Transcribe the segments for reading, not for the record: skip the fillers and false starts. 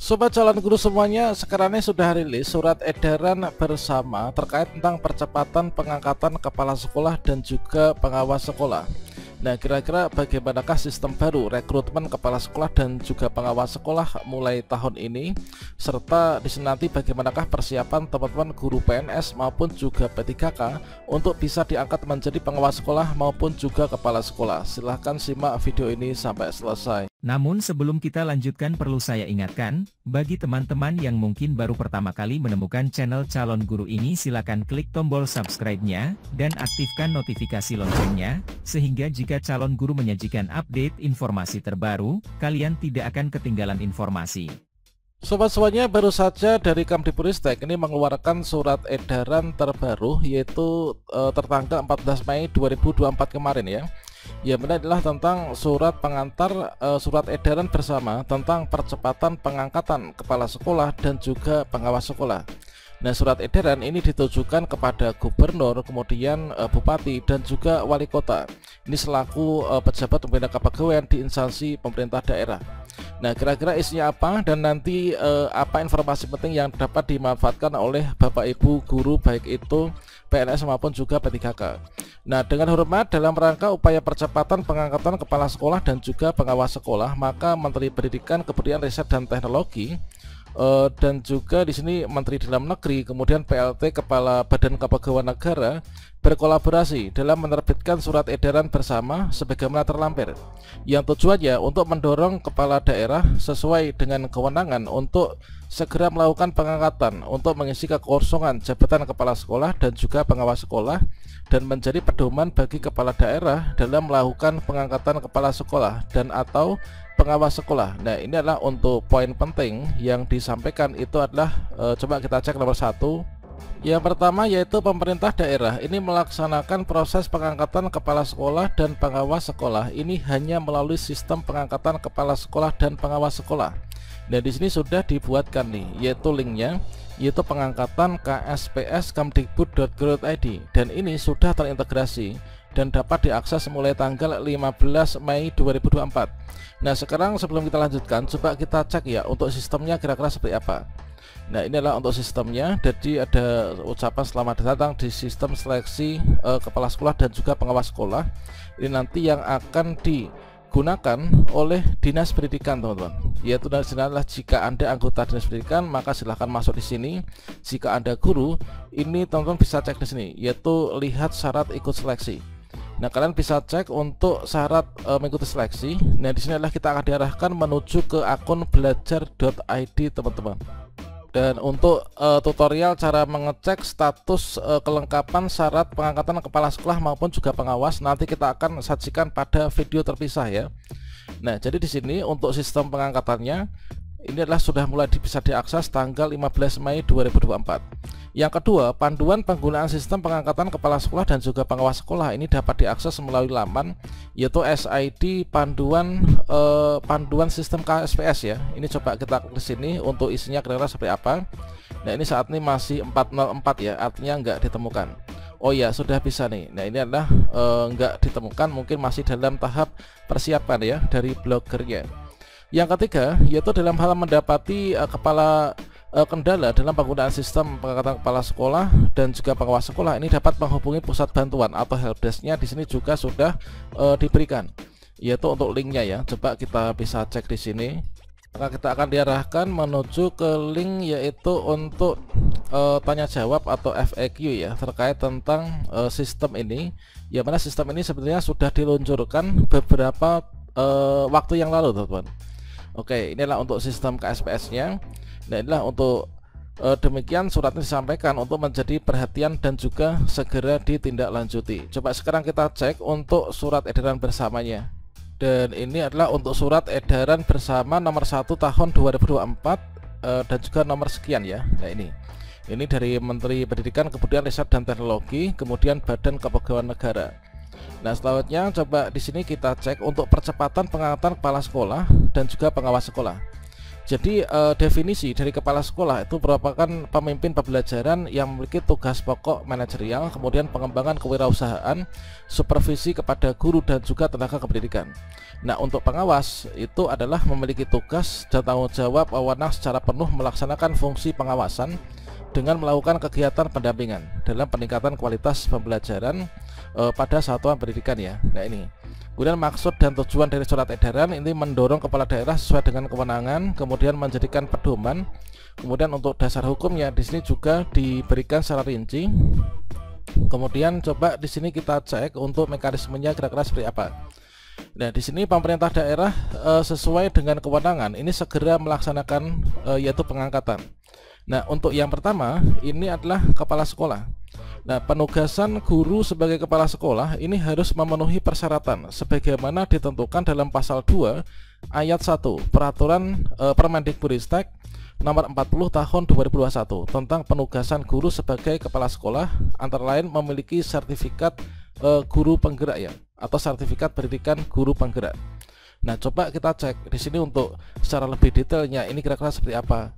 Sobat calon guru semuanya, sekarang ini sudah rilis surat edaran bersama terkait tentang percepatan pengangkatan kepala sekolah dan juga pengawas sekolah. Nah, kira-kira bagaimanakah sistem baru rekrutmen kepala sekolah dan juga pengawas sekolah mulai tahun ini, serta di sini nanti bagaimanakah persiapan teman-teman guru PNS maupun juga P3K untuk bisa diangkat menjadi pengawas sekolah maupun juga kepala sekolah. Silahkan simak video ini sampai selesai. Namun sebelum kita lanjutkan, perlu saya ingatkan, bagi teman-teman yang mungkin baru pertama kali menemukan channel Calon Guru ini, silakan klik tombol subscribe-nya, dan aktifkan notifikasi loncengnya, sehingga jika Calon Guru menyajikan update informasi terbaru, kalian tidak akan ketinggalan informasi. Sobat semuanya, baru saja dari Kemdikbudristek ini mengeluarkan surat edaran terbaru, yaitu tertanggal 14 Mei 2024 kemarin ya. Ya, benar, adalah tentang surat pengantar surat edaran bersama tentang percepatan pengangkatan kepala sekolah dan juga pengawas sekolah. Nah, surat edaran ini ditujukan kepada gubernur, kemudian bupati dan juga wali kota. Ini selaku pejabat pembina kepegawaian di instansi pemerintah daerah. Nah, kira-kira isinya apa dan nanti apa informasi penting yang dapat dimanfaatkan oleh Bapak Ibu guru baik itu PNS maupun juga P3K. Nah, dengan hormat, dalam rangka upaya percepatan pengangkatan kepala sekolah dan juga pengawas sekolah, maka Menteri Pendidikan, Kebudayaan, Riset dan Teknologi dan juga di sini Menteri Dalam Negeri, kemudian PLT Kepala Badan Kepegawaian Negara berkolaborasi dalam menerbitkan surat edaran bersama sebagaimana terlampir, yang tujuannya untuk mendorong kepala daerah sesuai dengan kewenangan untuk segera melakukan pengangkatan untuk mengisi kekosongan jabatan kepala sekolah dan juga pengawas sekolah, dan menjadi pedoman bagi kepala daerah dalam melakukan pengangkatan kepala sekolah dan atau pengawas sekolah. Nah, ini adalah untuk poin penting yang disampaikan itu adalah coba kita cek nomor 1. Yang pertama yaitu pemerintah daerah ini melaksanakan proses pengangkatan kepala sekolah dan pengawas sekolah ini hanya melalui sistem pengangkatan kepala sekolah dan pengawas sekolah. Nah, di sini sudah dibuatkan nih, yaitu linknya, yaitu pengangkatan ksps.kemdikbud.go.id, dan ini sudah terintegrasi dan dapat diakses mulai tanggal 15 Mei 2024. Nah, sekarang sebelum kita lanjutkan, coba kita cek ya untuk sistemnya kira-kira seperti apa. Nah, ini adalah untuk sistemnya. Jadi ada ucapan selamat datang di sistem seleksi kepala sekolah dan juga pengawas sekolah. Ini nanti yang akan digunakan oleh Dinas Pendidikan, teman-teman. Yaitu adalah jika Anda anggota Dinas Pendidikan, maka silahkan masuk di sini. Jika Anda guru, ini teman-teman bisa cek di sini, yaitu lihat syarat ikut seleksi. Nah, kalian bisa cek untuk syarat mengikuti seleksi. Nah, di sini adalah kita akan diarahkan menuju ke akun belajar.id, teman-teman. Dan untuk tutorial cara mengecek status kelengkapan syarat pengangkatan kepala sekolah maupun juga pengawas, nanti kita akan sajikan pada video terpisah ya. Nah, jadi di sini untuk sistem pengangkatannya ini adalah sudah mulai bisa diakses tanggal 15 Mei 2024. Yang kedua, panduan penggunaan sistem pengangkatan kepala sekolah dan juga pengawas sekolah ini dapat diakses melalui laman, yaitu SID panduan sistem KSPS ya. Ini coba kita klik sini untuk isinya kira-kira seperti apa. Nah, ini saat ini masih 404 ya, artinya nggak ditemukan. Oh ya, sudah bisa nih. Nah, ini adalah nggak ditemukan, mungkin masih dalam tahap persiapan ya dari blogernya. Yang ketiga, yaitu dalam hal mendapati kendala dalam penggunaan sistem pengangkatan kepala sekolah dan juga pengawas sekolah, ini dapat menghubungi pusat bantuan atau helpdesk-nya. Di sini juga sudah diberikan, yaitu untuk linknya ya. Coba kita bisa cek di sini. Maka kita akan diarahkan menuju ke link, yaitu untuk tanya jawab atau FAQ ya, terkait tentang sistem ini. Ya, mana sistem ini sebenarnya sudah diluncurkan beberapa waktu yang lalu, teman-teman. Oke, inilah untuk sistem KSPS-nya. Nah, inilah untuk demikian suratnya disampaikan untuk menjadi perhatian dan juga segera ditindaklanjuti. Coba sekarang kita cek untuk surat edaran bersamanya. Dan ini adalah untuk surat edaran bersama nomor 1 tahun 2024 dan juga nomor sekian ya. Nah, ini dari Menteri Pendidikan, Kebudayaan, Riset dan Teknologi, kemudian Badan Kepegawaian Negara. Nah, selanjutnya coba di sini kita cek untuk percepatan pengangkatan kepala sekolah dan juga pengawas sekolah. Jadi definisi dari kepala sekolah itu merupakan pemimpin pembelajaran yang memiliki tugas pokok manajerial, kemudian pengembangan kewirausahaan, supervisi kepada guru dan juga tenaga kependidikan. Nah, untuk pengawas itu adalah memiliki tugas dan tanggung jawab wewenang secara penuh melaksanakan fungsi pengawasan dengan melakukan kegiatan pendampingan dalam peningkatan kualitas pembelajaran pada satuan pendidikan ya. Nah, ini. Kemudian maksud dan tujuan dari surat edaran ini mendorong kepala daerah sesuai dengan kewenangan, kemudian menjadikan pedoman. Kemudian untuk dasar hukumnya di sini juga diberikan secara rinci. Kemudian coba di sini kita cek untuk mekanismenya kira-kira seperti apa. Nah, di sini pemerintah daerah sesuai dengan kewenangan ini segera melaksanakan yaitu pengangkatan. Nah, untuk yang pertama ini adalah kepala sekolah. Nah, penugasan guru sebagai kepala sekolah ini harus memenuhi persyaratan sebagaimana ditentukan dalam pasal 2 ayat 1 Peraturan Permendikbudristek nomor 40 tahun 2021 tentang penugasan guru sebagai kepala sekolah, antara lain memiliki sertifikat guru penggerak ya, atau sertifikat pendidikan guru penggerak. Nah, coba kita cek di sini untuk secara lebih detailnya ini kira-kira seperti apa.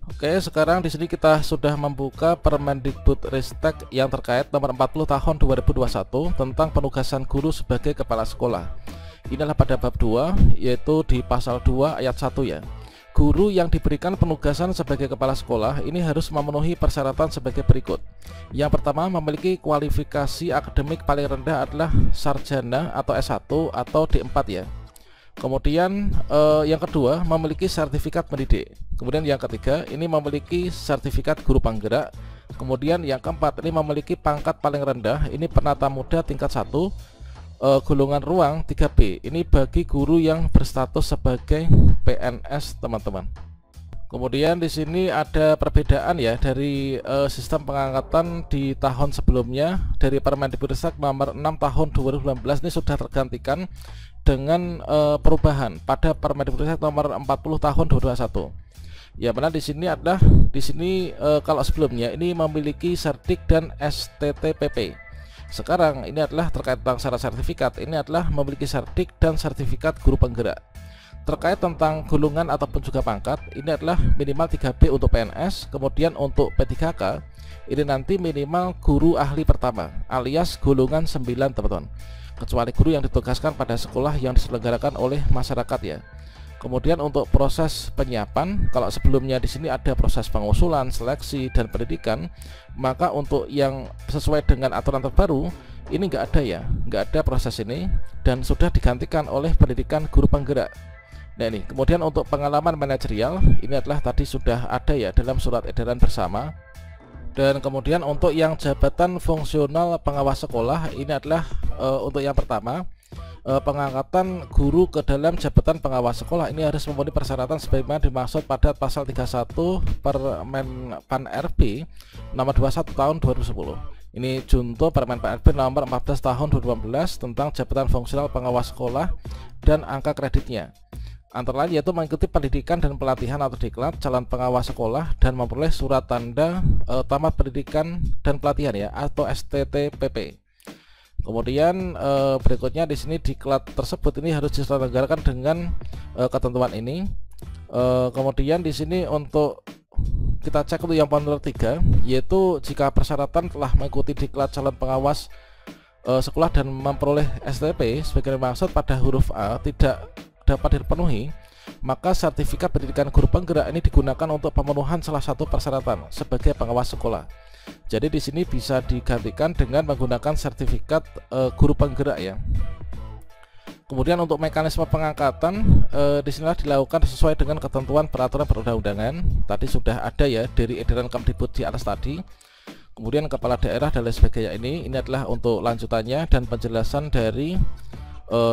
Oke, sekarang di sini kita sudah membuka Permendikbudristek yang terkait nomor 40 tahun 2021 tentang penugasan guru sebagai kepala sekolah. Inilah pada bab 2, yaitu di pasal 2 ayat 1 ya. Guru yang diberikan penugasan sebagai kepala sekolah ini harus memenuhi persyaratan sebagai berikut. Yang pertama, memiliki kualifikasi akademik paling rendah adalah sarjana atau S1 atau D4 ya. Kemudian yang kedua, memiliki sertifikat pendidik. Kemudian yang ketiga, ini memiliki sertifikat guru penggerak. Kemudian yang keempat, ini memiliki pangkat paling rendah, ini penata muda tingkat 1, golongan ruang 3B. Ini bagi guru yang berstatus sebagai PNS, teman-teman. Kemudian di sini ada perbedaan ya dari sistem pengangkatan di tahun sebelumnya. Dari Permendikbudristek nomor 6 tahun 2019 ini sudah tergantikan dengan perubahan pada Permendikbudristek nomor 40 tahun 2021. Ya, benar di sini adalah kalau sebelumnya ini memiliki sertik dan STTPP. Sekarang ini adalah terkait tentang syarat sertifikat, ini adalah memiliki sertik dan sertifikat guru penggerak. Terkait tentang golongan ataupun juga pangkat, ini adalah minimal 3B untuk PNS. Kemudian untuk P3K ini nanti minimal guru ahli pertama alias golongan 9, teman-teman, kecuali guru yang ditugaskan pada sekolah yang diselenggarakan oleh masyarakat ya. Kemudian untuk proses penyiapan, kalau sebelumnya di sini ada proses pengusulan, seleksi dan pendidikan, maka untuk yang sesuai dengan aturan terbaru ini nggak ada ya, nggak ada proses ini dan sudah digantikan oleh pendidikan guru penggerak. Nah, ini kemudian untuk pengalaman manajerial ini adalah tadi sudah ada ya dalam surat edaran bersama. Dan kemudian untuk yang jabatan fungsional pengawas sekolah ini adalah untuk yang pertama, pengangkatan guru ke dalam jabatan pengawas sekolah ini harus memenuhi persyaratan sebagaimana dimaksud pada pasal 31 Permen.Pan RB nomor 21 tahun 2010. Ini junto Permen.Pan RB nomor 14 tahun 2015 tentang jabatan fungsional pengawas sekolah dan angka kreditnya. Antara lain yaitu mengikuti pendidikan dan pelatihan atau diklat calon pengawas sekolah dan memperoleh surat tanda tamat pendidikan dan pelatihan ya, atau STTPP. Kemudian berikutnya di sini diklat tersebut ini harus diselenggarakan dengan ketentuan ini. Kemudian di sini untuk kita cek untuk yang poin nomor 3, yaitu jika persyaratan telah mengikuti diklat calon pengawas sekolah dan memperoleh STP sebagai maksud pada huruf A tidak dapat dipenuhi, maka sertifikat pendidikan guru penggerak ini digunakan untuk pemenuhan salah satu persyaratan sebagai pengawas sekolah. Jadi di sini bisa digantikan dengan menggunakan sertifikat guru penggerak ya. Kemudian untuk mekanisme pengangkatan di sinilah dilakukan sesuai dengan ketentuan peraturan perundang-undangan. Tadi sudah ada ya dari edaran Kemdikbud di atas tadi. Kemudian kepala daerah dan lain sebagainya ini adalah untuk lanjutannya dan penjelasan dari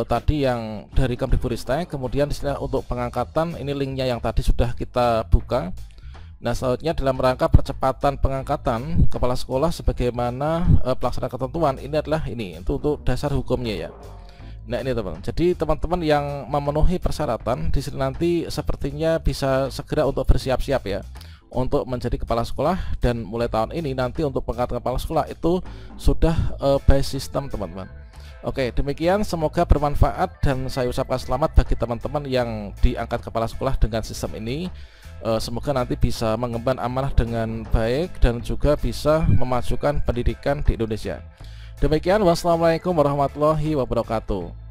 tadi yang dari Kemdikbudristek. Kemudian di sini untuk pengangkatan ini linknya yang tadi sudah kita buka. Nah, selanjutnya dalam rangka percepatan pengangkatan kepala sekolah sebagaimana pelaksanaan ketentuan ini adalah ini untuk dasar hukumnya ya. Nah, ini teman-teman. Jadi teman-teman yang memenuhi persyaratan di sini nanti sepertinya bisa segera untuk bersiap-siap ya untuk menjadi kepala sekolah, dan mulai tahun ini nanti untuk pengangkatan kepala sekolah itu sudah by system, teman-teman. Oke, demikian semoga bermanfaat dan saya ucapkan selamat bagi teman-teman yang diangkat kepala sekolah dengan sistem ini. Semoga nanti bisa mengemban amanah dengan baik dan juga bisa memajukan pendidikan di Indonesia. Demikian, wassalamualaikum warahmatullahi wabarakatuh.